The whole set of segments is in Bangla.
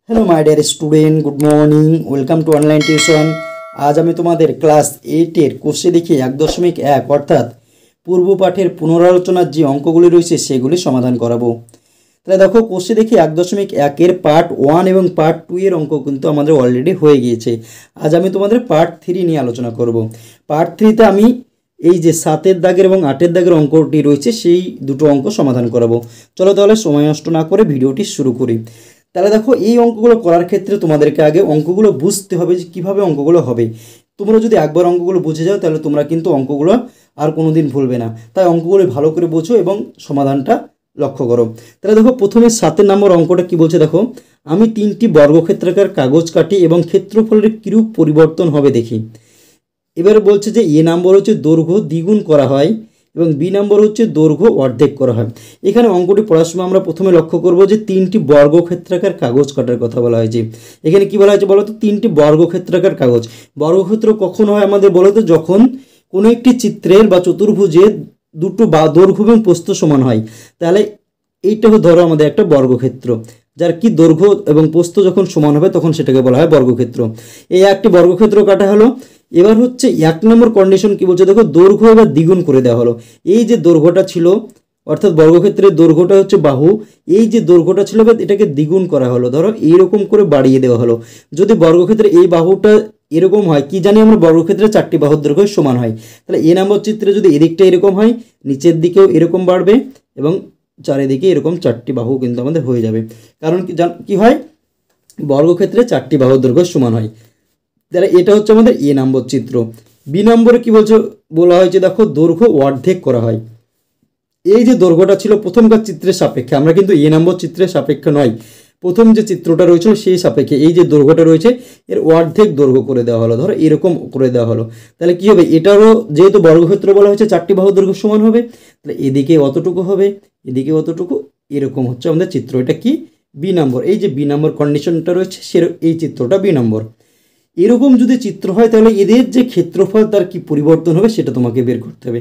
Hello my dear student good morning welcome to online tuition. आज আমি তোমাদের ক্লাস 8 এর কোর্সে দেখি 1.1 অর্থাৎ পূর্ব পাঠের পুনরালোচনার যে অঙ্কগুলি রয়েছে সেগুলি সমাধান করাবো। তাহলে দেখো কোর্সে দেখি 1.1 এর পার্ট 1 এবং পার্ট 2 এর অঙ্ক কিন্তু আমাদের অলরেডি হয়ে গিয়েছে। আজ আমি তোমাদের পার্ট 3 নিয়ে আলোচনা করব। পার্ট 3 তে আমি এই যে 7 দাগের এবং 8 দাগের অঙ্কটি রয়েছে সেই দুটো অঙ্ক সমাধান করাবো। চলো তাহলে সময় নষ্ট না করে ভিডিওটি শুরু করি। তাহলে দেখো এই অঙ্কগুলো করার ক্ষেত্রে তোমাদেরকে আগে অঙ্কগুলো বুঝতে হবে যে কীভাবে অঙ্কগুলো হবে। তোমরা যদি একবার অঙ্কগুলো বুঝে যাও তাহলে তোমরা কিন্তু অঙ্কগুলো আর কোনো দিন ভুলবে না। তাই অঙ্কগুলো ভালো করে বোঝো এবং সমাধানটা লক্ষ্য করো। তাহলে দেখো প্রথমে 7 নম্বর অঙ্কটা কি বলছে দেখো, আমি 3টি বর্গক্ষেত্রাকার কাগজ কাটি এবং ক্ষেত্রফলের কিরূপ পরিবর্তন হবে দেখি। এবারে বলছে যে এ নম্বর হচ্ছে দৈর্ঘ্য দ্বিগুণ করা হয় এবং বি নম্বর হচ্ছে দৈর্ঘ্য অর্ধেক করা হয়। এখানে অঙ্কটি পড়ার সময় আমরা প্রথমে লক্ষ্য করব যে 3টি বর্গক্ষেত্রাকার কাগজ কাটার কথা বলা হয়েছে। এখানে কি বলা হয়েছে বলো তো, 3টি বর্গক্ষেত্রাকার কাগজ। বর্গক্ষেত্র কখন হয় আমাদের বলো তো, যখন কোনো একটি চিত্রের বা চতুর্ভুজের দুটো বা দৈর্ঘ্য এবং প্রস্থ সমান হয়। তাহলে এইটা ধরো আমাদের একটা বর্গক্ষেত্র, যার কি দৈর্ঘ্য এবং প্রস্থ যখন সমান হবে তখন সেটাকে বলা হয় বর্গক্ষেত্র। এই একটি বর্গক্ষেত্র কাটা হলো। এবার হচ্ছে 1 নম্বর কন্ডিশন কি বলছে দেখো, দৈর্ঘ্য এবার দ্বিগুণ করে দেওয়া হলো। এই যে দৈর্ঘ্যটা ছিল অর্থাৎ বর্গক্ষেত্রের দৈর্ঘ্যটা হচ্ছে বাহু, এই যে দৈর্ঘ্যটা ছিল এটাকে দ্বিগুণ করা হলো, ধরো এইরকম করে বাড়িয়ে দেওয়া হলো। যদি বর্গক্ষেত্রে এই বাহুটা এরকম হয়, কি জানি আমরা বর্গক্ষেত্রে 4টি বাহুর দৈর্ঘ্য সমান হয়। তাহলে এ নম্বর চিত্রে যদি এদিকটা এরকম হয়, নিচের দিকেও এরকম বাড়বে এবং চারিদিকে এরকম 4টি বাহু কিন্তু আমাদের হয়ে যাবে। কারণ কি হয়, বর্গক্ষেত্রে 4টি বাহুর দৈর্ঘ্য সমান হয়। তাহলে এটা হচ্ছে আমাদের এ নম্বর চিত্র। বি নম্বরে কি বলছে বলা হয়েছে দেখো, দৈর্ঘ্য অর্ধেক করা হয়। এই যে দৈর্ঘ্যটা ছিল প্রথমকার চিত্রের সাপেক্ষে, আমরা কিন্তু এ নম্বর চিত্রের সাপেক্ষে নয়, প্রথম যে চিত্রটা রয়েছিল সেই সাপেক্ষে এই যে দৈর্ঘ্যটা রয়েছে এর অর্ধেক দৈর্ঘ্য করে দেওয়া হলো, ধরো এরকম করে দেওয়া হলো। তাহলে কি হবে, এটারও যেহেতু বর্গক্ষেত্র বলা হয়েছে 4টি বাহুর দৈর্ঘ্য সমান হবে, তাহলে এদিকে অতটুকু হবে, এদিকে অতটুকু, এরকম হচ্ছে আমাদের চিত্র। এটা কি বি নম্বর, এই যে বি নম্বর কন্ডিশনটা রয়েছে এই চিত্রটা বি নম্বর। এরকম যদি চিত্র হয় তাহলে এদের যে ক্ষেত্রফল তার কি পরিবর্তন হবে সেটা তোমাকে বের করতে হবে।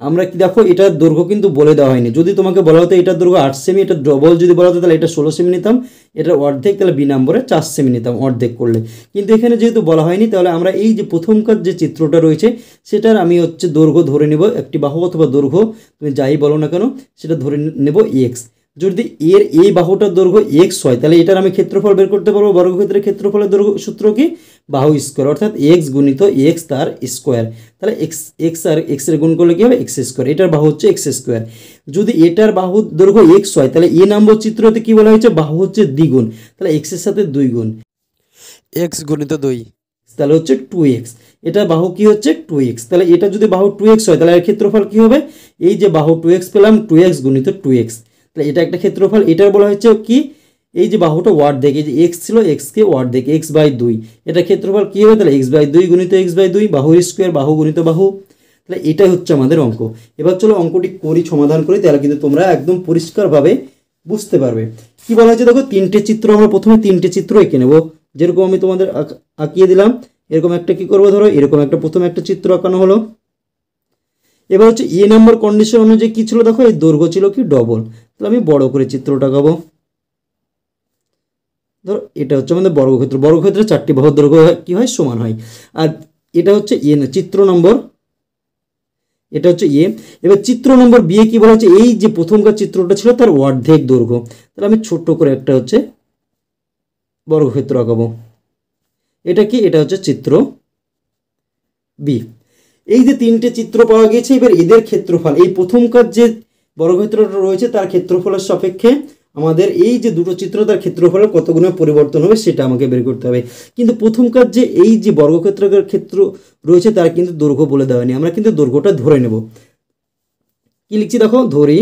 আমরা কি দেখো এটার দৈর্ঘ্য কিন্তু বলে দেওয়া হয়নি। যদি তোমাকে বলা হতো এটার দৈর্ঘ্য 8 সেমি, এটা ডবল যদি বলা হতো তাহলে এটা 16 সেমি নিতাম, এটার অর্ধেক তাহলে বি নম্বরে 4 সেমি নিতাম অর্ধেক করলে। কিন্তু এখানে যেহেতু বলা হয়নি তাহলে আমরা এই যে প্রথমকার যে চিত্রটা রয়েছে সেটার আমি হচ্ছে দৈর্ঘ্য ধরে নেব, একটি বাহু অথবা দৈর্ঘ্য তুমি যাই বলো না কেন সেটা ধরে নেব এক্স। যদি এর এই বাহুটার দৈর্ঘ্য এক্স হয় তাহলে এটার আমি ক্ষেত্রফল বের করতে পারবো। বর্গক্ষেত্রের ক্ষেত্রফলের দৈর্ঘ্য সূত্র কি, বাহু স্কোয়ার, অর্থাৎ এক্স গুণিত এক্স তার স্কোয়ার। তাহলে এক্স আর এক্স এর গুণ করলে কি হবে, এক্স স্কোয়ার। এটার বাহু হচ্ছে এক্স স্কোয়ার। যদি এটার বাহু দৈর্ঘ্য এক্স হয় তাহলে এ নম্বর চিত্রতে কি বলা হয়েছে, বাহু হচ্ছে দ্বিগুণ, তাহলে এক্সের সাথে 2 গুণ, এক্স গুণিত 2 তাহলে হচ্ছে 2x। এটা বাহু কি হচ্ছে 2x। তাহলে এটা যদি বাহু 2x হয় তাহলে এর ক্ষেত্রফল কি হবে, এই যে বাহু 2x পেলাম 2x গুণিত 2x, তাহলে এটা একটা ক্ষেত্রফল। এটার বলা হচ্ছে কি, এই যে বাহুটা অর্ধেক, এই যে x ছিল x কে অর্ধেক x/2, এটা ক্ষেত্রফল কি হবে তাহলে x/2 গুণিত x/2, বাহুর স্কোয়ার, বাহু গুণিত বাহু। তাহলে এটাই হচ্ছে আমাদের অঙ্ক। এবার চলো অঙ্কটি করি, সমাধান করি, তাহলে কিন্তু তোমরা একদম পরিষ্কারভাবে বুঝতে পারবে। কি বলা হয়েছে দেখো, 3টে চিত্র, আমরা প্রথমে 3টে চিত্র এঁকে নেব। যেরকম আমি তোমাদের আঁকিয়ে দিলাম এরকম একটা কি করবো, ধরো এরকম একটা প্রথমে একটা চিত্র আঁকানো হলো। এবার হচ্ছে এ নম্বর কন্ডিশন অনুযায়ী কি ছিল দেখো, এই দৈর্ঘ্য ছিল কি ডবল, তাহলে আমি বড় করে চিত্রটা আঁকাবো। ধরো এটা হচ্ছে আমাদের বর্গক্ষেত্র, বর্গক্ষেত্রে 4টি বাহুর দৈর্ঘ্য কি হয় সমান হয়। আর এটা হচ্ছে এ না, চিত্র নম্বর, এটা হচ্ছে এ। এবার চিত্র নম্বর বি এ কি বলা হচ্ছে, এই যে প্রথমকার চিত্রটা ছিল তার অর্ধেক দৈর্ঘ্য, তাহলে আমি ছোট্ট করে একটা হচ্ছে বর্গক্ষেত্র আঁকাবো। এটা কি, এটা হচ্ছে চিত্র বি। এই যে 3টে চিত্র পাওয়া গেছে, এবার এদের ক্ষেত্রফল, এই প্রথমকার যে বর্গক্ষেত্রটা রয়েছে তার ক্ষেত্রফলের সাপেক্ষে আমাদের এই যে দুটো চিত্র তার ক্ষেত্রফলের কত গুণে পরিবর্তন হবে সেটা আমাকে বের করতে হবে। কিন্তু প্রথমকার যে এই যে বর্গক্ষেত্রাকার ক্ষেত্র রয়েছে তার কিন্তু দৈর্ঘ্য বলে দেওয়া হয়নি, আমরা কিন্তু দৈর্ঘ্যটা ধরে নেব। কি লিখছি দেখো, ধরি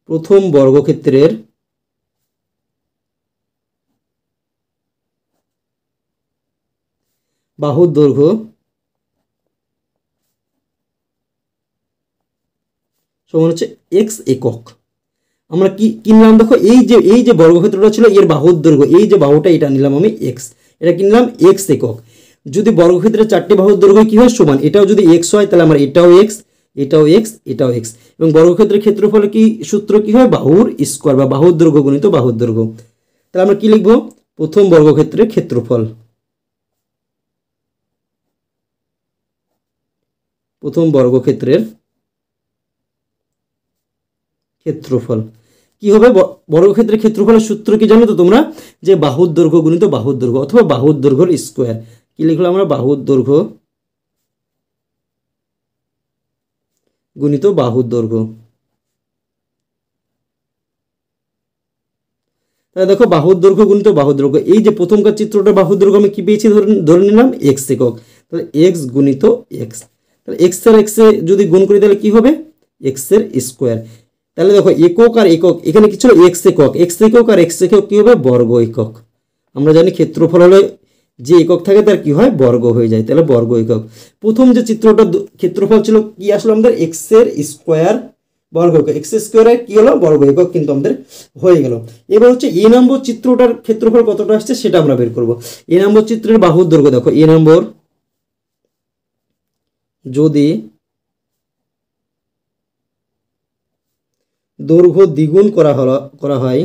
প্রথম বর্গক্ষেত্রের বাহুর দৈর্ঘ্য সমান হচ্ছে এক্স একক। আমরা কি নিলাম দেখো, এই যে বর্গক্ষেত্রটা ছিল এর বাহুর দৈর্ঘ্য, এই যে বাহুটা এটা নিলাম আমি এক্স, এটা কি নিলাম এক্স একক। যদি বর্গক্ষেত্রের 4টি বাহুর দৈর্ঘ্য কি হয় সমান, এটাও যদি এক্স হয় তাহলে আমার এটাও এক্স, এটাও এক্স, এটাও এক্স। এবং বর্গক্ষেত্রের ক্ষেত্রফলে কি সূত্র কি হয়, বাহুর স্কোয়ার বা বাহুর দৈর্ঘ্য গুণিত বাহুর দৈর্ঘ্য। তাহলে আমরা কি লিখব, প্রথম বর্গক্ষেত্রের ক্ষেত্রফল, প্রথম বর্গক্ষেত্রের ক্ষেত্রফল কি হবে, বর্গক্ষেত্রের ক্ষেত্রফলের সূত্র কি জানো তো তোমরা, যে বাহুর দৈর্ঘ্য গুণিত বাহুর দৈর্ঘ্য অথবা বাহুর দৈর্ঘ্যের স্কোয়ার। কি লিখলাম আমরা, বাহুর দৈর্ঘ্য গুণিত বাহুর দৈর্ঘ্য। তাহলে দেখো বাহুর দৈর্ঘ্য গুণিত বাহুর দৈর্ঘ্য, এই যে প্রথমকার চিত্রটা বাহুর দৈর্ঘ্য আমি কি পেয়েছি, ধরে নিলাম এক্স একক, তাহলে এক্স গুণিত এক্স, তাহলে এক্স আর এক্স এ যদি গুণ করি তাহলে কি হবে, এক্স এর স্কোয়ার। তাহলে দেখো একক আর একক, এখানে কি ছিল এক্স একক আর এক্স একক কি হবে, বর্গ একক। আমরা জানি ক্ষেত্রফল হলে যে একক থাকে তার কি হয়, বর্গ হয়ে যায়, তাহলে বর্গ একক। প্রথম যে চিত্রটা ক্ষেত্রফল ছিল কি আসলে আমাদের, এক্স এর স্কোয়ার বর্গ একক, এক্স স্কোয়ারের কি হলো, বর্গ একক কিন্তু আমাদের হয়ে গেল। এবার হচ্ছে এ নম্বর চিত্রটার ক্ষেত্রফল কতটা আসছে সেটা আমরা বের করব। এ নম্বর চিত্রের বাহুর দৈর্ঘ্য দেখো, এ নম্বর যদি দৈর্ঘ্য দ্বিগুণ করা হয়,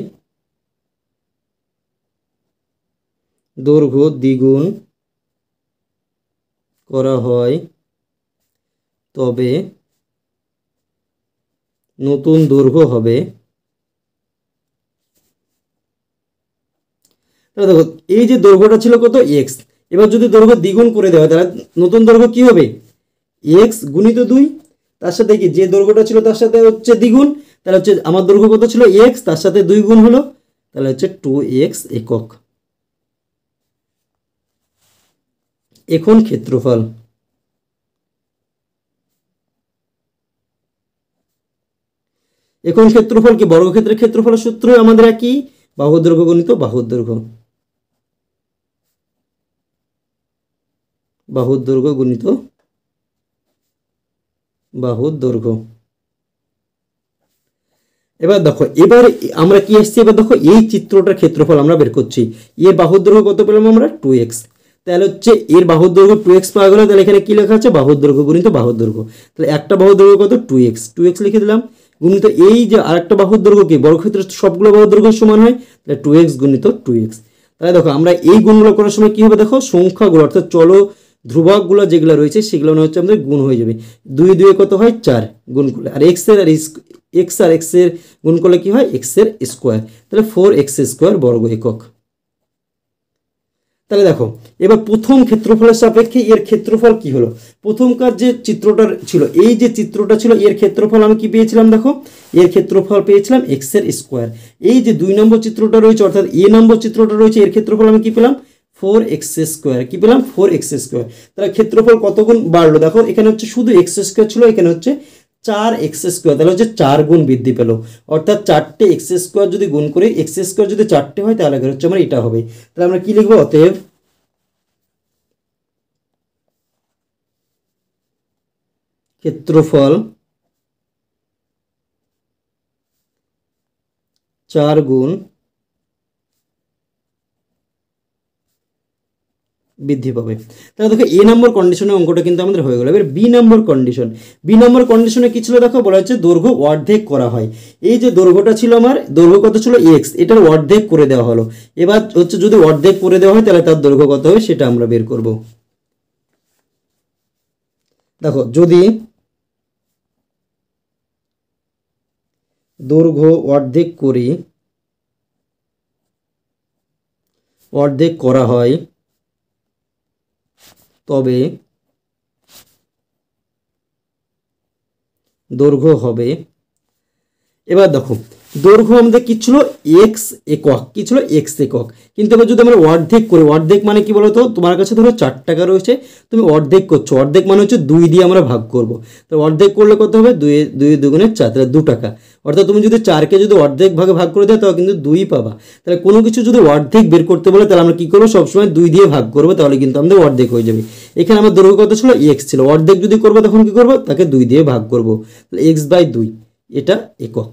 দৈর্ঘ্য দ্বিগুণ করা হয় তবে নতুন দৈর্ঘ্য হবে। তাহলে দেখো এই যে দৈর্ঘ্যটা ছিল কত, এক্স, এবার যদি দৈর্ঘ্য দ্বিগুণ করে দেওয়া হয় তাহলে নতুন দৈর্ঘ্য কি হবে, এক্স গুণিত 2, তার সাথে কি যে দৈর্ঘ্যটা ছিল তার সাথে হচ্ছে দ্বিগুণ, তাহলে হচ্ছে আমার দৈর্ঘ্য কত ছিল এক্স, তার সাথে 2 গুণ হলো, তাহলে হচ্ছে 2x একক। এখন ক্ষেত্রফল, এখন ক্ষেত্রফল কি, বর্গক্ষেত্রের ক্ষেত্রফলের সূত্র আমাদের একই, বাহুর দৈর্ঘ্য গুণিত বাহুর দৈর্ঘ্য, বাহুর দৈর্ঘ্য গুণিত বাহুর দৈর্ঘ্য। এবার দেখো এবার আমরা কি আসছি, এবার দেখো এই চিত্রটার ক্ষেত্রফল আমরা বের করছি, এর বাহুর দৈর্ঘ্য কত পেলাম আমরা, 2x, তাহলে হচ্ছে এর বাহুর দৈর্ঘ্য 2x পাওয়া গেল, তাহলে এখানে কি লেখা আছে, বাহুর দৈর্ঘ্য গুণিত বাহুর দৈর্ঘ্য, তাহলে একটা বাহুর দৈর্ঘ্য কত, 2x লিখে দিলাম, গুণিত এই যে আরেকটা বাহুর দৈর্ঘ্য কি, বর্গক্ষেত্রের সবগুলো বাহুর দৈর্ঘ্য সমান হয়, তাহলে 2x গুণিত 2x। তাহলে দেখো আমরা এই গুণগুলো করার সময় কি হবে, দেখো সংখ্যাগুলো অর্থাৎ চলো ধ্রুবকগুলো যেগুলো রয়েছে সেগুলো হচ্ছে আমাদের গুণ হয়ে যাবে, 2 কত হয় 4 গুণ করলে, আর এক্স আর এক্স এর গুণ করলে কি হয়, এক্স এর স্কোয়ার, তাহলে 4x স্কোয়ার বর্গ একক। তাহলে দেখো এবার প্রথম ক্ষেত্রফলের সাপেক্ষে এর ক্ষেত্রফল কি হলো, প্রথমকার যে চিত্রটা ছিল, এই যে চিত্রটা ছিল এর ক্ষেত্রফল আমি কি পেয়েছিলাম, দেখো এর ক্ষেত্রফল পেয়েছিলাম এক্স এর স্কোয়ার। এই যে 2 নম্বর চিত্রটা রয়েছে অর্থাৎ এ নম্বর চিত্রটা রয়েছে, এর ক্ষেত্রফল আমি কি পেলাম, 4x স্কোয়ার, কি পেলাম 4x স্কোয়ার। তাহলে ক্ষেত্রফল কত গুণ বাড়লো, দেখো এখানে হচ্ছে শুধু এক্স স্কোয়ার ছিল, এখানে হচ্ছে 4x স্কোয়ার, তাহলে হচ্ছে 4 গুণ বৃদ্ধি পেল, অর্থাৎ 4টে এক্স স্কোয়ার যদি গুণ করি, এক্স স্কোয়ার যদি 4টে হয় তাহলে হচ্ছে আমার এটা হবে। তাহলে আমরা কি লিখবো, অতএব ক্ষেত্রফল 4 গুণ বৃদ্ধি পাবে। তাহলে দেখো এ নম্বর কন্ডিশনের অঙ্কটা কিন্তু আমাদের হয়ে গেল। এবার বি নম্বর কন্ডিশনে কি ছিল, দেখো বলা হচ্ছে দৈর্ঘ্য অর্ধেক করা হয়। এই যে দৈর্ঘ্যটা ছিল আমার, দৈর্ঘ্য কত ছিল এক্স, এটার অর্ধেক করে দেওয়া হলো। এবার হচ্ছে যদি অর্ধেক করে দেওয়া হয় তাহলে তার দৈর্ঘ্য কত হবে সেটা আমরা বের করব। দেখো যদি দৈর্ঘ্য অর্ধেক করা হয় তবে দৈর্ঘ্য হবে, এবার দেখো দৈর্ঘ্য আমাদের কি ছিল, এক্স একক, কি ছিল এক্স একক, কিন্তু এবার যদি আমরা অর্ধেক করি, অর্ধেক মানে কি বলতো, তোমার কাছে ধরো 4 টাকা রয়েছে, তুমি অর্ধেক করছো, অর্ধেক মানে হচ্ছে 2 দিয়ে আমরা ভাগ করব, তো অর্ধেক করলে কত হবে, 2 দুগুণে 4, তাহলে 2 টাকা, অর্থাৎ তুমি যদি 4কে যদি অর্ধেক ভাগে ভাগ করে দাও তাহলে কিন্তু 2 পাবা। তাহলে কোনো কিছু যদি অর্ধেক বের করতে বলে তাহলে আমরা কি করবো, সবসময় 2 দিয়ে ভাগ করবো, তাহলে কিন্তু আমাদের অর্ধেক হয়ে যাবে। এখানে আমার দৈর্ঘ্য কত ছিল, এক্স ছিল, অর্ধেক যদি করবো তখন কি করবো, তাকে 2 দিয়ে ভাগ করবো, তাহলে x/2 এটা একক।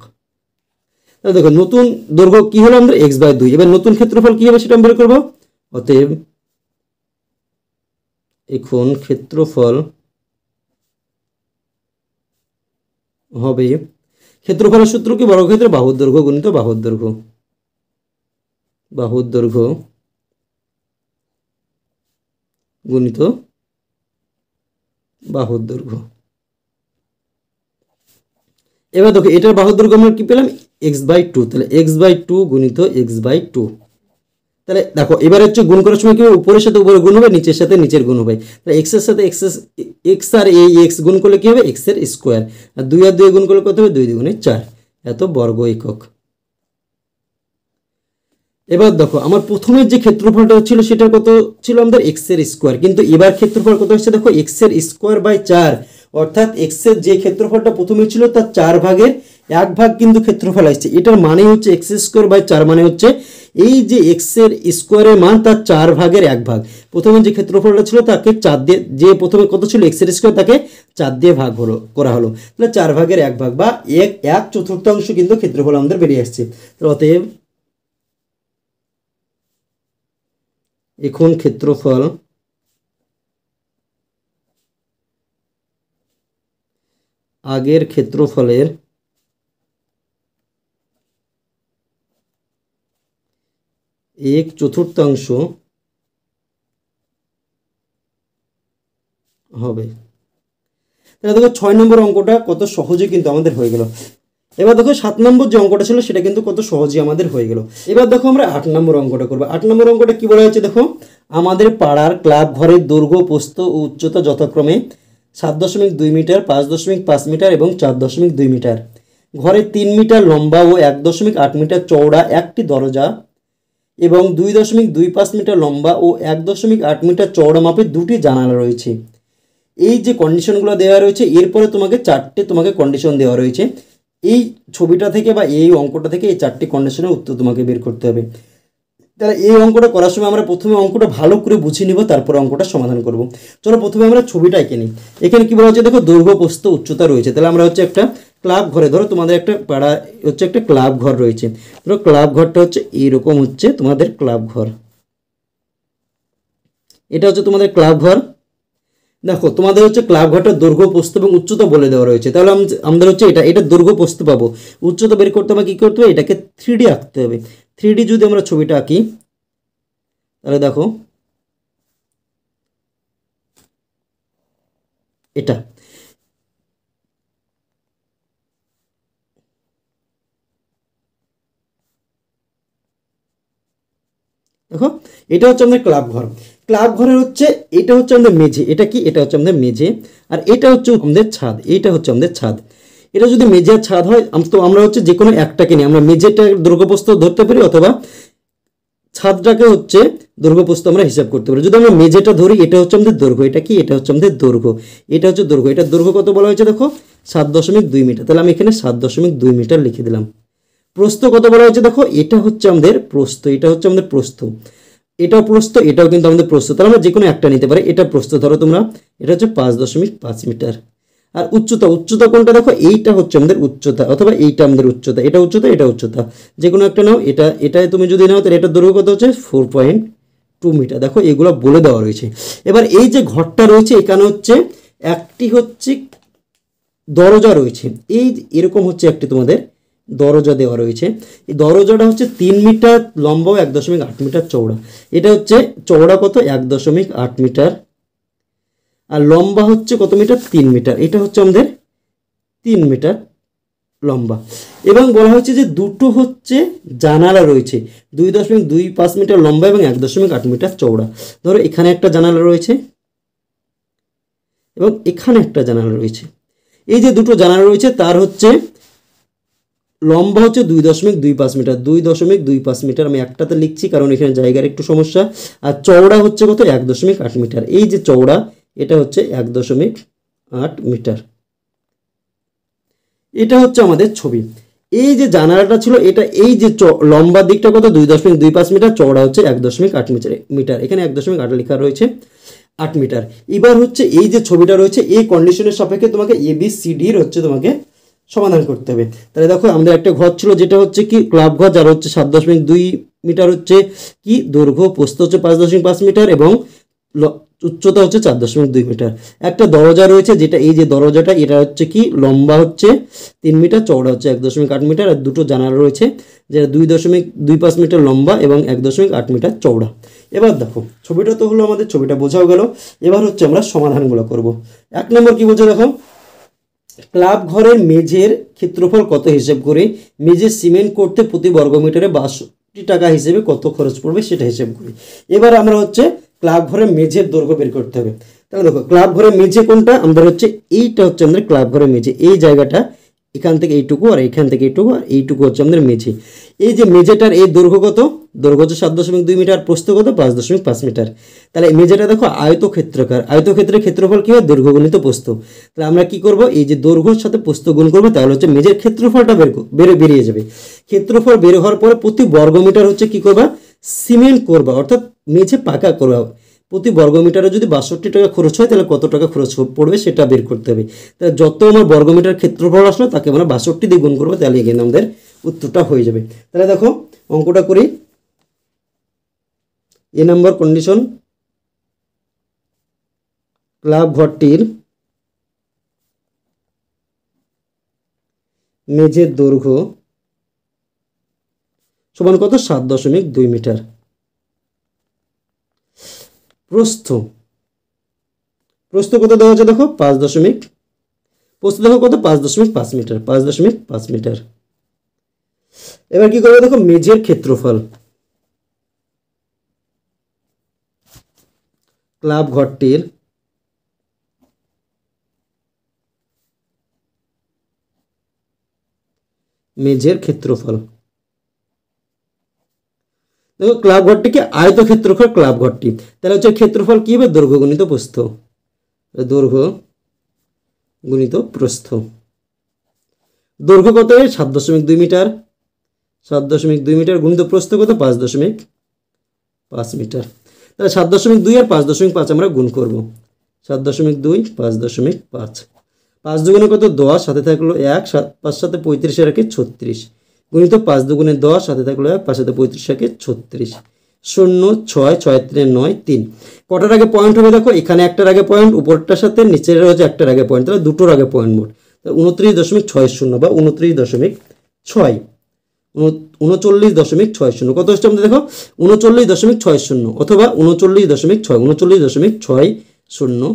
তাহলে দেখো নতুন দৈর্ঘ্য কি হলো আমাদের x/2, এবার নতুন ক্ষেত্রফল কি হবে সেটা আমরা বের করবো। অতএব এখন ক্ষেত্রফল হবে, ক্ষেত্রফলের সূত্র কি, বর্গক্ষেত্রের বাহুর দৈর্ঘ্য গুণিত বাহুর দৈর্ঘ্য, বাহুর দৈর্ঘ্য গুণিত বাহুর দৈর্ঘ্য। এবার দেখো এটার বাহুর দৈর্ঘ্য আমরা কি পেলাম x/2, তাহলে x/2 গুণিত x/2। তাহলে দেখো এবার হচ্ছে গুণ করার সময় কি উপরের সাথে উপরে গুণ হবে, নিচের সাথে নিচের গুণ হবে। তাহলে x এর সাথে x আর এই x গুণ করলে কি হবে x এর স্কোয়ার, আর 2 আর 2 গুণ করলে কত হবে 2 দুগুণে 4, এত বর্গ একক। এবার দেখো আমার প্রথমের যে ক্ষেত্রফলটা ছিল সেটা কত ছিল আমাদের x এর স্কোয়ার, কিন্তু এবার ক্ষেত্রফল কত হচ্ছে দেখো x এর স্কোয়ার বাই 4, অর্থাৎ x এর যে ক্ষেত্রফলটা প্রথমে ছিল তার 4 ভাগের 1 ভাগ কিন্তু ক্ষেত্রফল আসছে। এটার মানে হচ্ছে x স্কোয়ার বাই 4 মানে হচ্ছে এই যে x এর স্কোয়ারের মান তার 4 ভাগের 1 ভাগ। প্রথমে যে ক্ষেত্রফলটা ছিল তাকে 4 দিয়ে, যে প্রথমে কত ছিল x এর স্কোয়ার তাকে 4 দিয়ে ভাগ করা হলো, তাহলে 4 ভাগের 1 ভাগ বা 1/4 কিন্তু ক্ষেত্রফল আমাদের বেরিয়ে আসছে। তাহলে অতএব এখন ক্ষেত্রফল আগের ক্ষেত্রফলের 1/4 হবে। তাহলে দেখো 6 নম্বর অঙ্কটা কত সহজে কিন্তু আমাদের হয়ে গেল। এবার দেখো 7 নম্বর যে অঙ্কটা ছিল সেটা কিন্তু কত সহজে আমাদের হয়ে গেল। এবার দেখো আমরা 8 নম্বর অঙ্কটা করবো। 8 নম্বর অঙ্কটা কি বলা হয়েছে দেখো, আমাদের পাড়ার ক্লাব ঘরের দৈর্ঘ্য প্রস্থ ও উচ্চতা যথাক্রমে 7.2 মিটার, 5.5 মিটার এবং 4.2 মিটার। ঘরে 3 মিটার লম্বা ও 1.8 মিটার চওড়া একটি দরজা এবং 2.25 মিটার লম্বা ও 1.8 মিটার চওড়া মাপের দুটি জানালা রয়েছে। এই যে কন্ডিশনগুলো দেওয়া রয়েছে এরপরে তোমাকে 4টে তোমাকে কন্ডিশন দেওয়া রয়েছে। এই ছবিটা থেকে বা এই অঙ্কটা থেকে এই 4টি কন্ডিশনের উত্তর তোমাকে বের করতে হবে। তাহলে এই অঙ্কটা করার সময় আমরা প্রথমে অঙ্কটা ভালো করে বুঝিয়ে নিব, তারপর অঙ্কটা সমাধান করব। চলো প্রথমে আমরা ছবিটা এঁকে নিই। এখানে কি বলা হচ্ছে দেখো দৈর্ঘ্য প্রস্থ উচ্চতা রয়েছে। তাহলে আমরা হচ্ছে একটা ক্লাব ঘরে, ধরো তোমাদের একটা পাড়া হচ্ছে একটা ক্লাব ঘর রয়েছে, ধরো ক্লাব ঘরটা হচ্ছে এইরকম হচ্ছে তোমাদের ক্লাব ঘর, এটা হচ্ছে তোমাদের ক্লাব ঘর। দেখো তোমাদের হচ্ছে ক্লাব ঘরটার দৈর্ঘ্য প্রস্থ এবং উচ্চতা বলে দেওয়া রয়েছে। তাহলে আমাদের হচ্ছে এটা দৈর্ঘ্য প্রস্থ পাবো, উচ্চতা বের করতে হবে কি করতে হবে, এটাকে 3D আঁকতে হবে। 3D যদি আমরা ছবিটা আঁকি তাহলে দেখো এটা, দেখো এটা হচ্ছে আমাদের ক্লাব ঘর। ক্লাব ঘরের হচ্ছে এটা হচ্ছে আমাদের মেঝে, এটা কি এটা হচ্ছে আমাদের মেঝে, আর এটা হচ্ছে আমাদের ছাদ, এইটা হচ্ছে আমাদের ছাদ। এটা যদি মেঝে আর ছাদ হয় তো আমরা হচ্ছে যে কোনো একটাকে নিয়ে আমরা মেঝেটা দৈর্ঘ্যপ্রস্থ ধরতে পারি অথবা ছাদটাকে হচ্ছে দৈর্ঘ্যপ্রস্থ আমরা হিসাব করতে পারি। যদি আমরা মেঝেটা ধরি এটা হচ্ছে আমাদের দৈর্ঘ্য, এটা কি এটা হচ্ছে আমাদের দৈর্ঘ্য, এটা হচ্ছে দৈর্ঘ্য। এটার দৈর্ঘ্য কত বলা হয়েছে দেখো 7.2 মিটার, তাহলে আমি এখানে 7.2 মিটার লিখে দিলাম। প্রস্থ কত বলা হয়েছে দেখো, এটা হচ্ছে আমাদের প্রস্থ, এটা হচ্ছে আমাদের প্রস্থ, এটাও প্রস্থ, এটাও কিন্তু আমাদের প্রস্থ, তাহলে আমরা যে কোনো একটা নিতে পারি। এটা প্রস্থ ধরো তোমরা, এটা হচ্ছে 5.5 মিটার। আর উচ্চতা, উচ্চতা কোনটা দেখো, এইটা হচ্ছে আমাদের উচ্চতা অথবা এইটা আমাদের উচ্চতা, এটা উচ্চতা এটা উচ্চতা, যে কোনো একটা নাও। এটাই তুমি যদি নাও তাহলে এটার দৈর্ঘ্য কত হচ্ছে 4.2 মিটার। দেখো এগুলো বলে দেওয়া রয়েছে। এবার এই যে ঘরটা রয়েছে এখানে হচ্ছে একটি হচ্ছে দরজা রয়েছে, এই এরকম হচ্ছে একটি তোমাদের দরজা দেওয়া রয়েছে। এই দরজাটা হচ্ছে 3 মিটার লম্বা ও 1.8 মিটার চওড়া। এটা হচ্ছে চওড়া কত 1.8 মিটার, আর লম্বা হচ্ছে কত মিটার 3 মিটার। এটা হচ্ছে আমাদের 3 মিটার লম্বা। এবং বলা হচ্ছে যে দুটো হচ্ছে জানালা রয়েছে, 2.25 মিটার লম্বা এবং 1.8 মিটার চওড়া। ধরো এখানে একটা জানালা রয়েছে এবং এখানে একটা জানালা রয়েছে। এই যে দুটো জানালা রয়েছে তার হচ্ছে লম্বা হচ্ছে 2.25 মিটার, 2.25 মিটার। আমি একটাতে লিখছি কারণ এখানে জায়গার একটু সমস্যা। আর চওড়া হচ্ছে কত 1.8 মিটার। এই যে চওড়া এটা হচ্ছে 1.8 মিটার। এটা হচ্ছে আমাদের ছবি। এই যে জানালাটা ছিল এটা, এই যে লম্বা দিকটা কত 2.25 মিটার, চওড়া হচ্ছে 1.8 মিটার। এখানে 1.8 লেখা রয়েছে 8 মিটার। এবার হচ্ছে এই যে ছবিটা রয়েছে এই কন্ডিশনের সাপেক্ষে তোমাকে ABCD হচ্ছে তোমাকে সমাধান করতে হবে। তাহলে দেখো আমাদের একটা ঘর ছিল যেটা হচ্ছে কি ক্লাব ঘর, যার হচ্ছে 7.2 মিটার হচ্ছে কি দৈর্ঘ্য, প্রস্থ হচ্ছে 5.5 মিটার এবং উচ্চতা হচ্ছে 4.2 মিটার। একটা দরজা রয়েছে, যেটা এই যে দরজাটা এটা হচ্ছে কি লম্বা হচ্ছে 3 মিটার, চওড়া হচ্ছে 1.8 মিটার, আর দুটো জানালা রয়েছে যেটা 2.25 মিটার লম্বা এবং 1.8 মিটার চওড়া। এবার দেখো ছবিটা তো হলো আমাদের, ছবিটা বোঝাও গেল। এবার হচ্ছে আমরা সমাধানগুলো করব। 1 নম্বর কি বলছে দেখো, ক্লাব ঘরের মেঝের ক্ষেত্রফল কত হিসেব করে মেঝে সিমেন্ট করতে প্রতি বর্গমিটারে 62 টাকা হিসেবে কত খরচ পড়বে সেটা হিসেব করি। এবার আমরা হচ্ছে ক্লাব ঘরের মেঝের দৈর্ঘ্য বের করতে হবে। তাহলে দেখো ক্লাব ঘরের মেঝে কোনটা, আমাদের হচ্ছে এইটা হচ্ছে আমাদের ক্লাব ঘরের মেঝে, এই জায়গাটা এখান থেকে এইটুকু আর এখান থেকে এইটুকু আর এইটুকু হচ্ছে আমাদের মেঝে। এই যে মেঝেটার এই দৈর্ঘ্য কত, দৈর্ঘ্য হচ্ছে 7.2 মিটার, প্রস্থ কত 5.5 মিটার। তাহলে মেঝেটা দেখো আয়তক্ষেত্রাকার, আয়তক্ষেত্রের ক্ষেত্রফল কি হয়, দৈর্ঘ্য গুণিত প্রস্থ। তাহলে আমরা কি করব, এই যে দৈর্ঘ্যের সাথে প্রস্থ গুণ করবো, তাহলে হচ্ছে মেঝের ক্ষেত্রফলটা বেরিয়ে যাবে। ক্ষেত্রফল বের হওয়ার পরে প্রতি বর্গমিটার হচ্ছে কি করবা, সিমেন্ট করবা, অর্থাৎ মেঝে পাকা করবা। প্রতি বর্গমিটারে যদি 62 টাকা খরচ হয় তাহলে কত টাকা খরচ পড়বে সেটা বের করতে হবে। তাহলে যত আমার বর্গমিটার ক্ষেত্রফল আসলো তাকে আমরা 62 দিয়ে গুণ করবো, তাহলে এখানে আমাদের উত্তরটা হয়ে যাবে। তাহলে দেখো অঙ্কটা করি। এ নম্বর কন্ডিশন, ক্লাব ঘরটির মেঝের দৈর্ঘ্য সমান কত, 7.2 মিটার। প্রস্থ কত দেওয়া আছে দেখো, 5 প্রস্থ দেখো কত, 5.5 মিটার, 5.5 মিটার। এবার কি করবে দেখো, মেঝের ক্ষেত্রফল, ক্লাব ঘরটির মেঝের ক্ষেত্রফল। দেখো ক্লাব ঘরটিকে আয়ত ক্ষেত্রফল ক্লাব ঘরটি, তাহলে হচ্ছে ক্ষেত্রফল কি হবে, দৈর্ঘ্য গুণিত প্রস্থ, দৈর্ঘ্য গুণিত প্রস্থ। দৈর্ঘ্য কত, 7.2 মিটার, 7.2 মিটার গুণিত প্রস্থ কত, 5.5 মিটার। তাহলে 7.2 আর 5.5 আমরা গুণ করব। 7.2 5.5, 5 দুগুণে কত 10, সাথে থাকলো 1, 5 সাথে 35 এর একে 36, গুণিত 5 দুগুণে 10, সাথে থাকলো 1, 5 সাথে 35 একে 36, 0 6 6 3 9 3। কটার আগে পয়েন্ট হবে দেখো, এখানে একটার আগে পয়েন্ট, উপরটার সাথে নিচের হচ্ছে একটার আগে পয়েন্ট, তাহলে দুটোর আগে পয়েন্ট মোট। তাহলে 29.60 বা 29.6, 39.60 কত হচ্ছে আমাদের দেখো, 39.60 অথবা 39.6, 39.60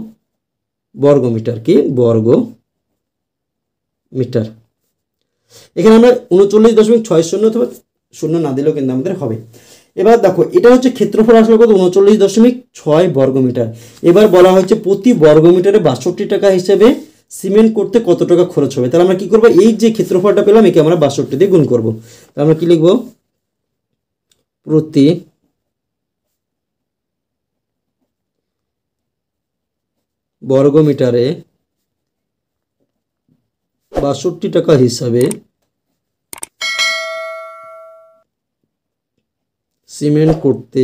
বর্গ মিটার, কি বর্গ মিটার। এখানে আমরা 39.60 অথবা 0 না দিলেও কিন্তু আমাদের হবে। এবার দেখো এটা হচ্ছে ক্ষেত্রফল আসলে কত, 39.6 বর্গ মিটার। এবার বলা হচ্ছে প্রতি বর্গ মিটারে 62 টাকা হিসেবে সিমেন্ট করতে কত টাকা খরচ হবে। তাহলে আমরা কি করবো, এই যে ক্ষেত্রফলটা পেলাম একে আমরা 62 দিয়ে গুণ করবো। তাহলে আমরা কি লিখব, প্রতি বর্গ মিটারে 62 টাকা হিসাবে সিমেন্ট করতে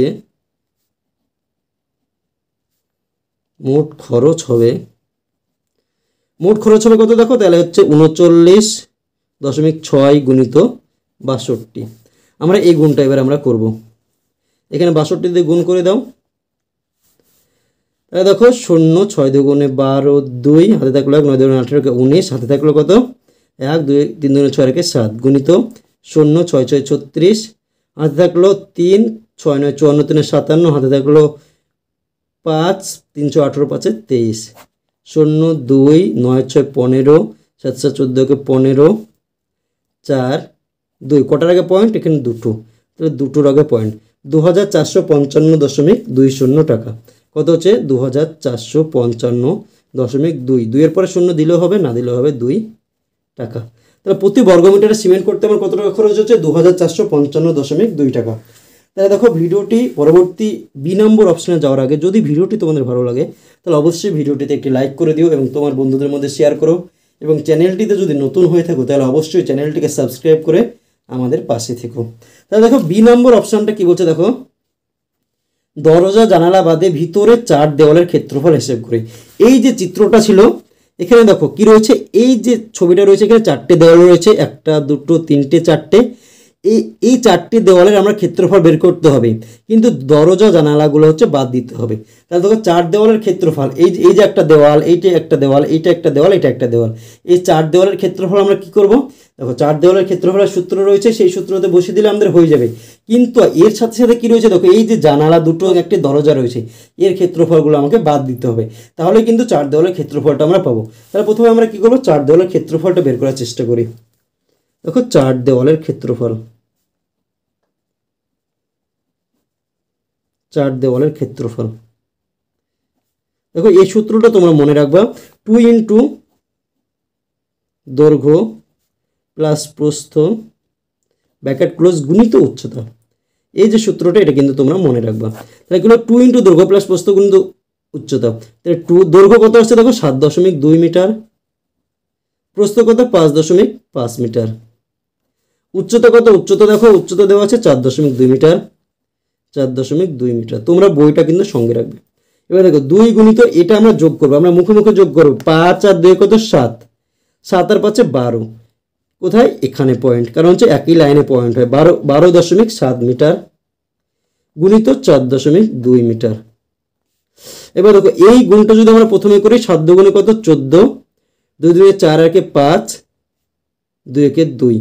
মোট খরচ হবে কত দেখো, তাহলে হচ্ছে 39.6 গুণিত 62। আমরা এই গুণটা এবার আমরা করব, এখানে 62 দিয়ে গুণ করে দাও। তাহলে দেখো 0 6 দুগুণে 12, 2 হাতে থাকলো 1, 9 দুগুণে 18 19, হাতে থাকলো কত 1, 2 3 দুগুণে 6 রেখে 7, গুণিত 0 6 6 36, হাতে থাকলো 3, 6 9 54 3 57, হাতে থাকলো 5, 318 5 23, 0 2 9 6 15, 7 7 14 15, 4 2 কটার আগে পয়েন্ট, এখানে দুটো, তাহলে দুটোর আগে পয়েন্ট, 2455.20 টাকা। কত হচ্ছে 2455.2, 2 এর পরে 0 দিলেও হবে, না দিলেও হবে 2 টাকা। তাহলে প্রতি বর্গমিটারে সিমেন্ট করতে আমার কত টাকা খরচ হচ্ছে, 2455.2 টাকা। তাহলে দেখো ভিডিওটি পরবর্তী বি নম্বর অপশনে যাওয়ার আগে যদি ভিডিওটি তোমাদের ভালো লাগে তাহলে অবশ্যই ভিডিওটিতে একটি লাইক করে দিও এবং তোমার বন্ধুদের মধ্যে শেয়ার করো, এবং চ্যানেলটিতে যদি নতুন হয়ে থাকো তাহলে অবশ্যই চ্যানেলটিকে সাবস্ক্রাইব করে আমাদের পাশে থেকো। তাহলে দেখো বি নম্বর অপশনটা কি বলছে দেখো, দরজা জানালা বাদে ভিতরে 4 দেওয়ালের ক্ষেত্রফল হিসেব করে। এই যে চিত্রটা ছিল এখানে দেখো কি রয়েছে, এই যে ছবিটা রয়েছে এখানে 4টে দেওয়াল রয়েছে, 1 2 3 4টে। এই এই চারটি দেওয়ালের আমরা ক্ষেত্রফল বের করতে হবে, কিন্তু দরজা জানালাগুলো হচ্ছে বাদ দিতে হবে। তাহলে দেখো চার দেওয়ালের ক্ষেত্রফল, এই যে একটা দেওয়াল, এইটা একটা দেওয়াল, এইটা একটা দেওয়াল, এটা একটা দেওয়াল, এই চার দেওয়ালের ক্ষেত্রফল আমরা কি করব, দেখো চার দেওয়ালের ক্ষেত্রফলের সূত্র রয়েছে, সেই সূত্রতে বসিয়ে দিলে আমাদের হয়ে যাবে। কিন্তু এর সাথে সাথে কি রয়েছে দেখো, এই যে জানালা দুটো একটি দরজা রয়েছে, এর ক্ষেত্রফলগুলো আমাকে বাদ দিতে হবে, তাহলে কিন্তু চার দেওয়ালের ক্ষেত্রফলটা আমরা পাবো। তাহলে প্রথমে আমরা কি করবো, চার দেওয়ালের ক্ষেত্রফলটা বের করার চেষ্টা করি। দেখো চার দেওয়ালের ক্ষেত্রফল, চার দেওয়ালের ক্ষেত্রফল, দেখো এই সূত্রটা তোমরা মনে রাখবা, 2 ইন্টু দৈর্ঘ্য প্লাস প্রস্থ ব্র্যাকেট ক্লোজ গুণিত উচ্চতা। এই যে সূত্রটা, এটা কিন্তু তোমরা মনে রাখবা। তাহলে এগুলো 2 ইন্টু দৈর্ঘ্য প্লাস প্রস্থ গুণিত উচ্চতা। তাহলে দৈর্ঘ্য কত আসছে দেখো 7.2 মিটার, প্রস্থ কত 5.5 মিটার, উচ্চতা কত, উচ্চতা দেখো উচ্চতা দেওয়া আছে 4.2 মিটার, 4.2 মিটার। তোমরা বইটা কিন্তু সঙ্গে রাখবে। এবার দেখো 2 গুণিত এটা আমরা যোগ করবো, আমরা মুখে মুখে যোগ করবো, 5 আর 2 কত 7, 7 আর 5 12, কোথায় এখানে পয়েন্ট, কারণ হচ্ছে একই লাইনে পয়েন্ট হয়, 12.7 মিটার গুণিত 4.2 মিটার। এবার দেখো এই গুণটা যদি আমরা প্রথমে করি, 7 দুগুণে কত 14, 2 দুয়ে 4 একে 5, 2 একে 2,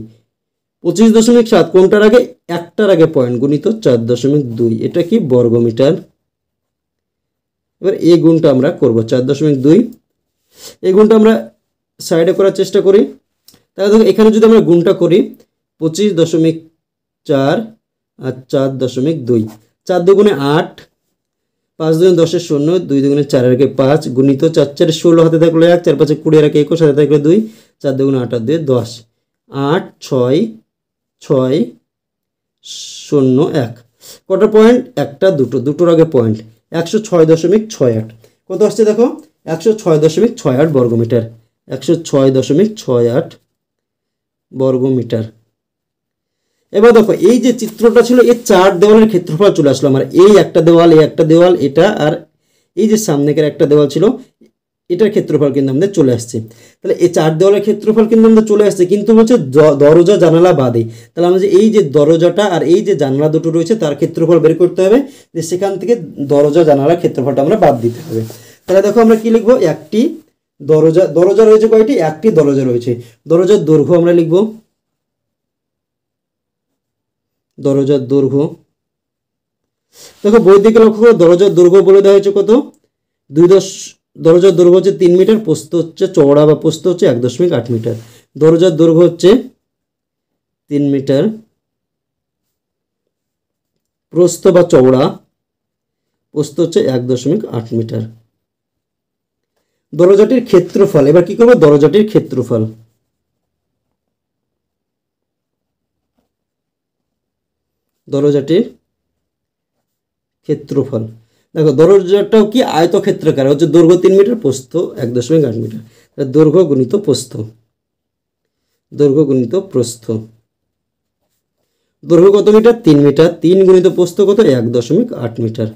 25.7 কোনটার আগে, একটার আগে পয়েন্ট গুণিত 4.2, এটা কি বর্গ মিটার। এবার এই গুণটা আমরা করবো 4.2, এই গুণটা আমরা সাইডে করার চেষ্টা করি। তাহলে দেখো এখানে যদি আমরা গুণটা করি 25.4 আর 4.2, 4 দুগুণে 8, 5 দুগুণে 10 0, 2 দুগুণে 4 এর আগে 5 গুণিত 4 4 16 হাতে থাকলো 1, 4 5 20 এর আগে 21 হাতে থাকলো 2, 4 দুগুণে 8 আর 2 10, 8 6 6 0 1, কটা পয়েন্ট, একটা দুটো, দুটোর আগে পয়েন্ট, 106.68 কত আসছে দেখো, 106.68 বর্গমিটার, 106.68 বর্গমিটার। এবার দেখো এই যে চিত্রটা ছিল, এই চার দেওয়ালের ক্ষেত্রফল চলে আসলো আমার, এই একটা দেওয়াল, এই একটা দেওয়াল, এটা আর এই যে সামনেকার একটা দেওয়াল ছিল, এটার ক্ষেত্রফল কিন্তু আমাদের চলে আসছে। তাহলে এই চার দেওয়ালের ক্ষেত্রফল কিন্তু আমাদের চলে আসছে, কিন্তু বলছে দরজা জানালা বাদে। তাহলে আমরা যে এই যে দরজাটা আর এই যে জানালা দুটো রয়েছে তার ক্ষেত্রফল বের করতে হবে, যে সেখান থেকে দরজা জানালার ক্ষেত্রফলটা আমরা বাদ দিতে হবে। তাহলে দেখো আমরা কি লিখবো, একটি দরজা, দরজা রয়েছে কয়টি, একটি দরজা রয়েছে, দরজার দৈর্ঘ্য আমরা লিখবো, দরজার দৈর্ঘ্য, দেখো বই দিকে লক্ষ্য করো, দরজার দৈর্ঘ্য বলে দেওয়া হয়েছে কত, 2 দরজার দৈর্ঘ্য হচ্ছে 3 মিটার, প্রস্থ হচ্ছে চওড়া বা প্রস্থ হচ্ছে 1.8 মিটার, দরজার দৈর্ঘ্য হচ্ছে 3 মিটার, প্রস্থ বা চওড়া প্রস্থ হচ্ছে 1.8 মিটার। দরজাটির ক্ষেত্রফল, এবার কি করবো, দরজাটির ক্ষেত্রফল, দরজাটির ক্ষেত্রফল, দেখো দরজাটাও কি আয়তক্ষেত্রাকার, হচ্ছে দৈর্ঘ্য 3 মিটার, প্রস্থ 1.8 মিটার, দৈর্ঘ্য গুণিত প্রস্থ, দৈর্ঘ্য গুণিত প্রস্থ, দৈর্ঘ্য কত মিটার, 3 মিটার, 3 গুণিত প্রস্থ কত 1.8 মিটার।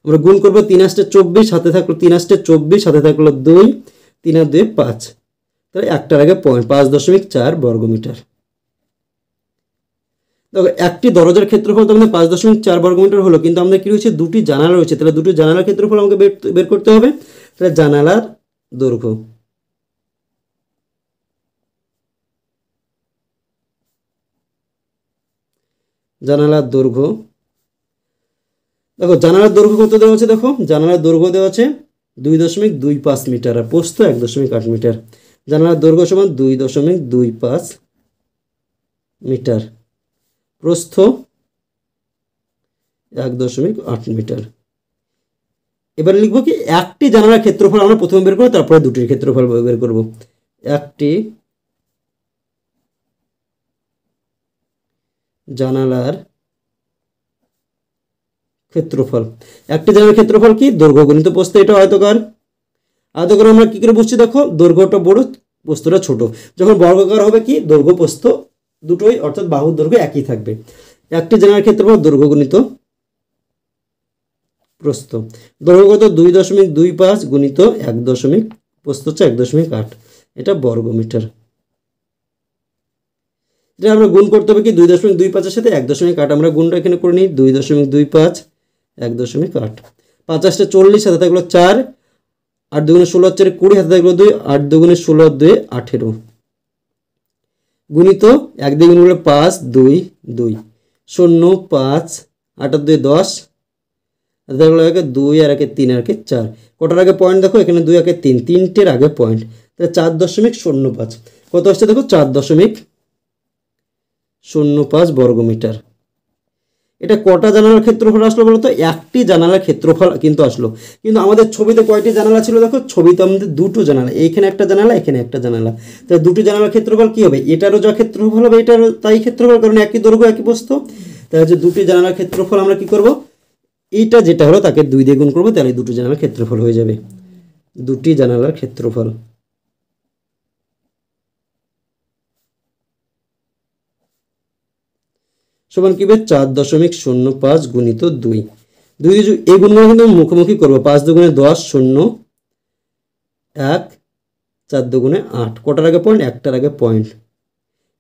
আমরা গুণ করবো 3 8 24, হাতে থাকলো 3 8 24, হাতে থাকলো 2, 3 আর 2 5, তাহলে একটার আগে পয়েন্ট, 5.4 বর্গমিটার। দেখো একটি দরজার ক্ষেত্রফল তো আমাদের 5.4 বর্গমিটার হলো, কিন্তু আমাদের কি রয়েছে, দুটি জানালা রয়েছে, তাহলে দুটি জানালার ক্ষেত্রফল আমাকে বের করতে হবে। তাহলে জানালার দৈর্ঘ্য, জানালার দৈর্ঘ্য, দেখো জানালার দৈর্ঘ্য কত দেওয়া আছে, দেখো জানালার দৈর্ঘ্য দেওয়া আছে 2.25 মিটার আর প্রস্থ 1.8 মিটার, জানালার দৈর্ঘ্য সমান 2.25 মিটার, প্রস্থ 1.8 মিটার। এবার লিখবো কি, একটি জানালার ক্ষেত্রফল আমরা প্রথমে বের করবো, তারপরে দুটির ক্ষেত্রফল বের করব। একটি জানালার ক্ষেত্রফল, একটি জানালার ক্ষেত্রফল কি, দৈর্ঘ্য গুণিত প্রস্থ, এটা আয়তকার, আয়তকার আমরা কি করে বুঝছি, দেখো দৈর্ঘ্যটা বড় প্রস্থটা ছোট, যখন বর্গাকার হবে কি, দৈর্ঘ্য প্রস্থ দুটোই অর্থাৎ বাহুর দৈর্ঘ্য একই থাকবে। একটি জানালার ক্ষেত্রফল দৈর্ঘ্য গুণিত প্রস্থ, দৈর্ঘ্য কত 2.25 গুণিত 1 প্রস্থ হচ্ছে 1.8, এটা বর্গমিটার। এটা আমরা গুণ করতে হবে কি 2.25 এর সাথে 1.8, আমরা গুণটা এখানে করে নিই। 2.25 1.8, 50টা 40, হাতে থাকলো 4, 8 দুগুণে 16 4 20, হাতে থাকলো 2, 8 দুগুণে 16 2 18, গুণিত 1 দিয়ে গুণ করলে 5 2 2 0 5 8 আর 2 10, হাতে থাকলো 2 আর 1 3 আর 1 4, কটার আগে পয়েন্ট দেখো এখানে 2 1 3, তিনটের আগে পয়েন্ট, তাহলে 4.05 কত আসছে দেখো 4.05 বর্গমিটার। এটা কটা জানালার ক্ষেত্রফল আসলো বলো তো? একটি জানালার ক্ষেত্রফল কিন্তু আসলো। কিন্তু আমাদের ছবিতে কয়টি জানালা ছিল দেখো? ছবিতে আমাদের দুটো জানালা, এইখানে একটা জানালা এখানে একটা জানালা, তাহলে দুটি জানালার ক্ষেত্রফল কি হবে? এটারও যা ক্ষেত্রফল হবে এটারও তাই ক্ষেত্রফল, কারণ একই দৈর্ঘ্য একই প্রস্থ। তাহলে হচ্ছে দুটি জানালার ক্ষেত্রফল আমরা কি করব? এইটা যেটা হলো তাকে 2 দিয়ে গুণ করবো, তাহলে দুটি জানালার ক্ষেত্রফল হয়ে যাবে। দুটি জানালার ক্ষেত্রফল সমান কি হবে? 4.05 গুণিত 2, এই গুণগুলো কিন্তু মুখোমুখি করবো। 5 দুগুণে 10 0 1, 4 দুগুণে 8, কটার আগে পয়েন্ট? একটার আগে পয়েন্ট,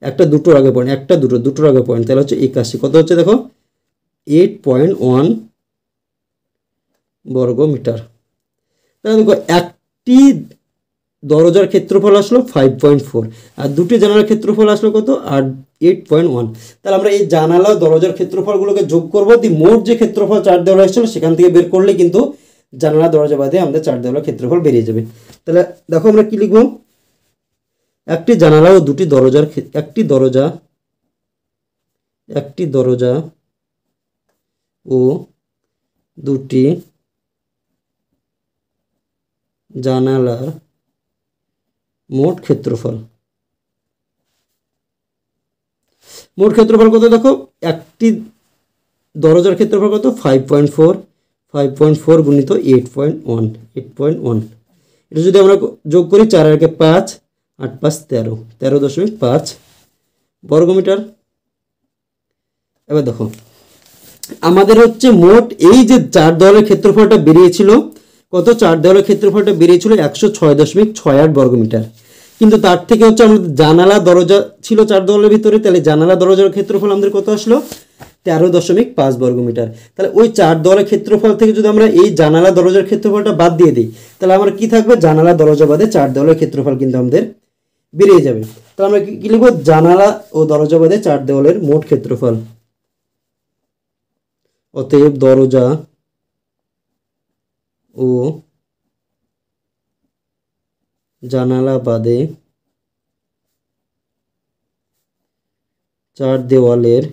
একটা দুটোর আগে পয়েন্ট, একটা দুটোর আগে পয়েন্ট, তাহলে হচ্ছে 81। কত হচ্ছে দেখো? 8.1 বর্গমিটার। তাহলে দেখো একটি দরজার ক্ষেত্রফল আসলো 5.4 আর দুটি জানালার ক্ষেত্রফল আসলো কত? 8.1। তাহলে আমরা এই জানালা দরজার ক্ষেত্রফলগুলোকে যোগ করবো, দিয়ে মোট যে ক্ষেত্রফল 4 দেওয়াল এসেছিল সেখান থেকে বের করলে কিন্তু জানালা দরজা বাদে আমাদের 4 দেওয়ালের ক্ষেত্রফল বেরিয়ে যাবে। তাহলে দেখো আমরা কি লিখবো? একটি জানালা ও দুটি দরজার একটি দরজা ও দুটি জানালার মোট ক্ষেত্রফল কত দেখো? একটি দরজার ক্ষেত্রফল কত? 5.4 গুণিত 8.1, এটা যদি আমরা যোগ করি 4 আর 1 5, 8 5 13, 13.5 বর্গমিটার। এবার দেখো আমাদের হচ্ছে মোট এই যে 4 দেওয়ালের ক্ষেত্রফলটা বেরিয়েছিল কত? 4 দেওয়ালের ক্ষেত্রফলটা বেরিয়েছিল 106.68 বর্গমিটার, কিন্তু তার থেকে হচ্ছে আমাদের জানালা দরজা ছিল 4 দেওয়ালের ভিতরে, তাহলে জানালা দরজার ক্ষেত্রফল আমাদের কত আসলো? 13.5 বর্গমিটার। তাহলে ওই 4 দেওয়ালের ক্ষেত্রফল থেকে যদি আমরা এই জানালা দরজার ক্ষেত্রফলটা বাদ দিয়ে দিই, তাহলে আমরা কি থাকবে? জানালা দরজা বাদে 4 দেওয়ালের ক্ষেত্রফল কিন্তু আমাদের বেরিয়ে যাবে। তাহলে আমরা কি লিখবো? জানালা ও দরজা বাদে 4 দেওয়ালের মোট ক্ষেত্রফল। অতএব দরজা ও জানালা বাদে 4 দেওয়ালের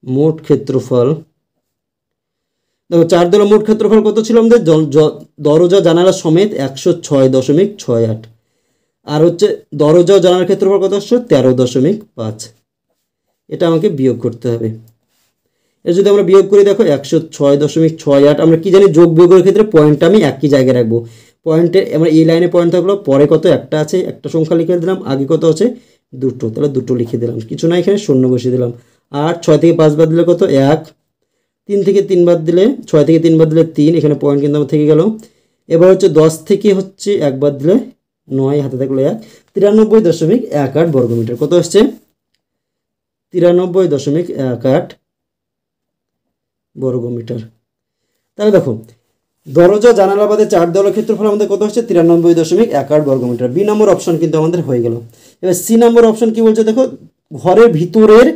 মোট ক্ষেত্রফল, দেখো 4 দেওয়ালের মোট ক্ষেত্রফল কত ছিল আমাদের? দরজা জানালা সমেত 106.68, আর হচ্ছে দরজা ও জানালার ক্ষেত্রফল কত আসছে? 13.5। এটা আমাকে বিয়োগ করতে হবে। এর যদি আমরা বিয়োগ করি দেখো 106.68, আমরা কি জানি যোগ বিয়োগের ক্ষেত্রে পয়েন্টটা আমি একই জায়গায় রাখবো। পয়েন্টে আমরা এই লাইনে পয়েন্ট থাকলো, পরে কত? একটা আছে, একটা সংখ্যা লিখে দিলাম, আগে কত আছে? দুটো, তাহলে দুটো লিখে দিলাম, কিছু না এখানে শূন্য বসিয়ে দিলাম। আর 6 থেকে 5 বাদ দিলে কত? 1, 3 থেকে 3 বাদ দিলে 6 থেকে 3 বাদ দিলে 3, এখানে পয়েন্ট কিন্তু আমার থেকে গেল। এবার হচ্ছে 10 থেকে হচ্ছে 1 বাদ দিলে 9, হাতে থাকলো 1, 93.18 বর্গমিটার। কত আসছে? 93.18 বর্গমিটার। তাহলে দেখো দরজা জানালা বাদে 4 দেওয়ালের ক্ষেত্রফল আমাদের কত হচ্ছে? 93.18 বর্গমিটার। বি নম্বর অপশন কিন্তু আমাদের হয়ে গেল। এবার সি নম্বর অপশন কি বলছে দেখো? ঘরের ভিতরের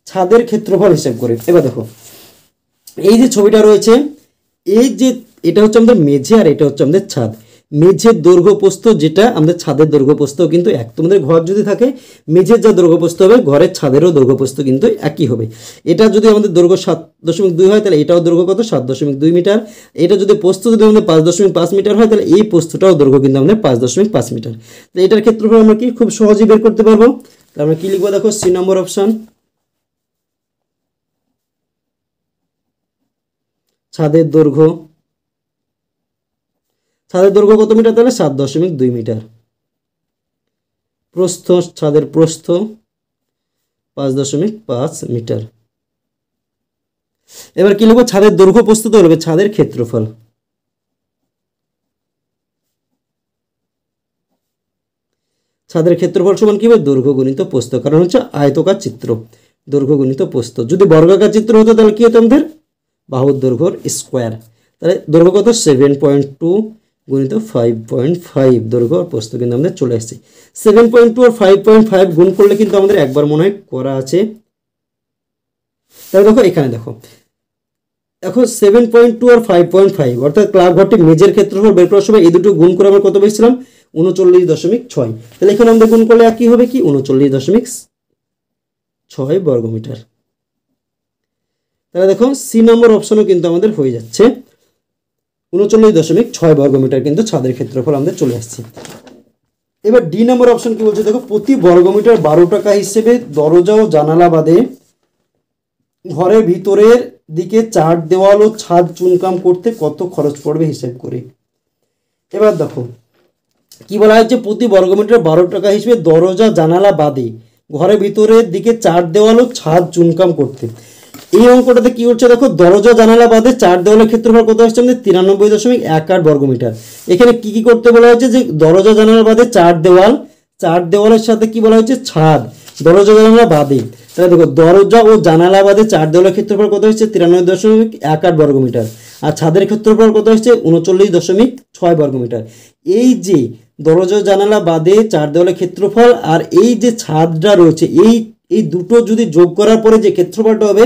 ছাদের ক্ষেত্রফল হিসাব করে। এবার দেখো এই যে ছবিটা রয়েছে, এই যে এটা হচ্ছে আমাদের মেঝে আর এটা হচ্ছে আমাদের ছাদ। মেঝের দৈর্ঘ্য প্রস্থ যেটা, আমাদের ছাদের দৈর্ঘ্য প্রস্থ কিন্তু এক। তোমাদের ঘর যদি থাকে মেঝের যা দৈর্ঘ্য প্রস্থ হবে ঘরের ছাদেরও দৈর্ঘ্য প্রস্থ কিন্তু একই হবে। এটা যদি আমাদের দৈর্ঘ্য 7.2 হয় তাহলে এটাও দৈর্ঘ্য কত? 7.2 মিটার। এটা যদি প্রস্থ যদি আমাদের 5.5 মিটার হয় তাহলে এই প্রস্থটাও দৈর্ঘ্য কিন্তু আমাদের 5.5 মিটার। তো এটার ক্ষেত্রফল আমরা কি খুব সহজেই বের করতে পারবো। তাহলে আমরা কি লিখবো দেখো? সি নম্বর অপশন, ছাদের দৈর্ঘ্য কত মিটার? তাহলে 7.2 মিটার। প্রস্থ, ছাদের প্রস্থ 5.5 মিটার। এবার কি লিখবো? ছাদের দৈর্ঘ্য প্রস্থ তো হবে ছাদের ক্ষেত্রফল। ছাদের ক্ষেত্রফল সমান কি হবে দৈর্ঘ্য গুণিত প্রস্থ, কারণ হচ্ছে আয়তকার চিত্র, দৈর্ঘ্য গুণিত প্রস্থ। যদি বর্গাকার চিত্র হতো তাহলে কি হতো আমাদের বাহুর দৈর্ঘ্যর স্কোয়ার। তাহলে দৈর্ঘ্য কত 7.2 গুণিত 5.5, দৈর্ঘ্য আর প্রস্থ কিন্তু আমাদের চলে আসছে। 7.2 আর 5.5 গুণ করলে কিন্তু আমাদের একবার মনে হয় করা আছে। তাহলে দেখো এখানে দেখো 7.2 আর 5.5 অর্থাৎ ক্লাব ঘরটি মেজের ক্ষেত্রফল বের করার সময় এই দুটো গুণ করে আমরা কত পেয়েছিলাম 39.6। তাহলে এখানে আমাদের গুণ করলে একই হবে কি 39.6 বর্গমিটার। তাহলে দেখো সি নম্বর অপশনও কিন্তু আমাদের হয়ে যাচ্ছে, 39.6 বর্গমিটার কিন্তু ছাদের ক্ষেত্রফল আমাদের চলে আসছে। এবার ডি নম্বর অপশন কি বলছে দেখো, প্রতি বর্গমিটার 12 টাকা হিসেবে দরজা ও জানালা বাদে ঘরের ভিতরের দিকে চার দেওয়াল ও ছাদ চুনকাম করতে কত খরচ পড়বে হিসেব করে। এবার দেখো কি বলা হয়েছে, প্রতি বর্গমিটার 12 টাকা হিসেবে দরজা জানালা বাদে ঘরের ভিতরের দিকে চার দেওয়াল ও ছাদ চুনকাম করতে। এই অঙ্কটাতে কি হচ্ছে দেখো, দরজা জানালা বাদে চার দেওয়ালের ক্ষেত্রফল কত আসছে আমাদের 93.18 বর্গমিটার। এখানে কি কি করতে বলা হয়েছে যে দরজা জানালা বাদে চার দেওয়ালের সাথে কি বলা হয়েছে ছাদ, দরজা জানালা বাদে। তাহলে দেখো দরজা ও জানালা বাদে চার দেওয়ালের ক্ষেত্রফল কত হচ্ছে 93.18 বর্গমিটার, আর ছাদের ক্ষেত্রফল কত হচ্ছে 39.6 বর্গমিটার। এই যে দরজা জানালা বাদে চার দেওয়ালের ক্ষেত্রফল আর এই যে ছাদটা রয়েছে, এই দুটো যদি যোগ করার পরে যে ক্ষেত্রফলটা হবে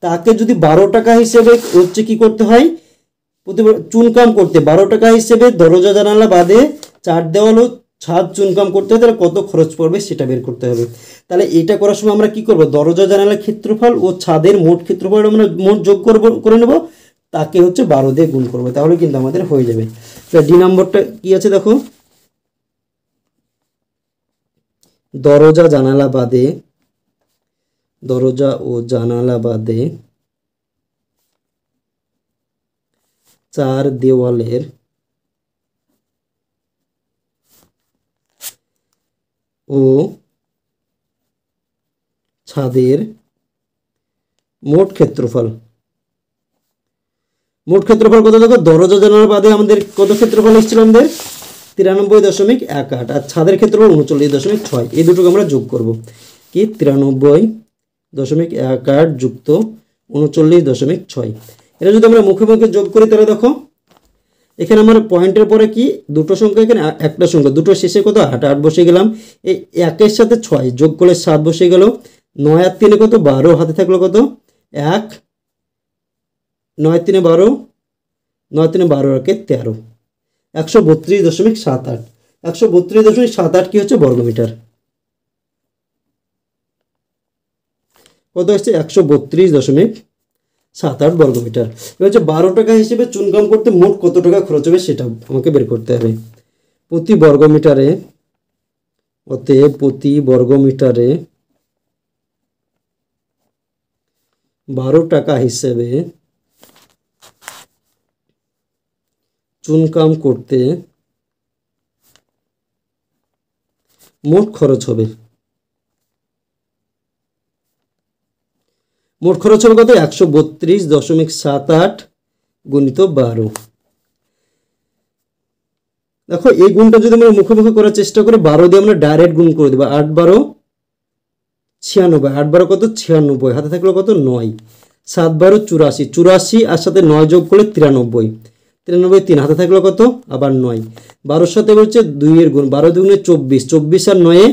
তাকে যদি 12 টাকা হিসেবে হচ্ছে কি করতে হয় চুনকাম করতে, 12 টাকা হিসেবে দরজা জানালা বাদে চার দেওয়াল ও ছাদ চুনকাম করতে হয়, তাহলে কত খরচ পড়বে সেটা বের করতে হবে। তাহলে এটা করার সময় আমরা কি করব, দরজা জানালার ক্ষেত্রফল ও ছাদের মোট ক্ষেত্রফল আমরা মোট যোগ করে নেব, তাকে হচ্ছে 12 দিয়ে গুণ করবো, তাহলে কিন্তু আমাদের হয়ে যাবে। ডি নম্বরটা কি আছে দেখো, দরজা ও জানালা বাদে চার দেওয়ালের ও ছাদের মোট ক্ষেত্রফল কত দেখো, দরজা জানালা বাদে আমাদের কত ক্ষেত্রফল এসেছিল আমাদের 93.18 আর ছাদের ক্ষেত্রফল 39.6, এই দুটোকে আমরা যোগ করব কি 93.18 যুক্ত 39.6। এটা যদি আমরা মুখে মুখে যোগ করি তাহলে দেখো এখানে আমার পয়েন্টের পরে কি দুটো সংখ্যা, এখানে একটা সংখ্যা, দুটো শেষে কত 8 8 বসে গেলাম, এই 1 সাথে 6 যোগ করলে 7 বসে গেল, 9 আর 3 কত 12, হাতে থাকলো কত 1, 9 3 12, 9 3 12 আর 13, 132.78, 132.78 কি হচ্ছে বর্গমিটার, কত হচ্ছে 132.78 বর্গমিটার। এবার হচ্ছে 12 টাকা হিসেবে চুনকাম করতে মোট কত টাকা খরচ হবে সেটা আমাকে বের করতে হবে। প্রতি বর্গমিটারে 12 টাকা হিসেবে চুনকাম করতে মোট খরচ হবে কত 132.78 গুণিত 12। দেখো এই গুণটা যদি আমরা মুখে মুখে করার চেষ্টা করি 12 দিয়ে আমরা ডাইরেক্ট গুণ করে দেবো, 8 12 96, 8 12 কত 96, হাতে থাকলো কত 9, 7 12 84 আর সাথে 9 যোগ করলে 93, 3 হাতে থাকলো কত আবার 9, 12 সাথে বলছে 2 এর গুণ, 12 দুগুণে 24 আর 9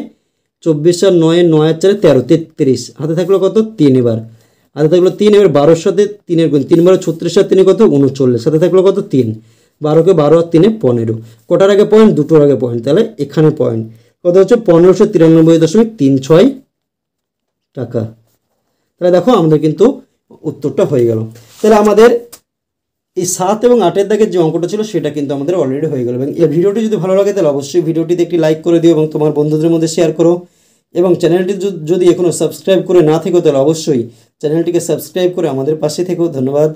9 আর 4 13 33, হাতে থাকলো কত 3, এবার হাতে থাকলো 3, এবার 12 সাথে 3 এর গুণ, 3 12 36 আর 3 কত 39, সাথে থাকলো কত 3, 12 কে 12 আর 3 15, কটার আগে পয়েন্ট দুটোর আগে পয়েন্ট, তাহলে এখানে পয়েন্ট কত হচ্ছে 1593.36 টাকা। তাহলে দেখো আমাদের কিন্তু উত্তরটা হয়ে গেল। তাহলে আমাদের এই 7 এবং 8 দাগের যে অঙ্কটা ছিল সেটা কিন্তু আমাদের অলরেডি হয়ে গেল। এবং এই ভিডিওটি যদি ভালো লাগে তাহলে অবশ্যই ভিডিওটিতে একটি লাইক করে দিও এবং তোমার বন্ধুদের মধ্যে শেয়ার করো, এবং চ্যানেলটি যদি এখনও সাবস্ক্রাইব করে না থেকো তাহলে অবশ্যই চ্যানেলটিকে সাবস্ক্রাইব করে আমাদের পাশে থেকো। ধন্যবাদ।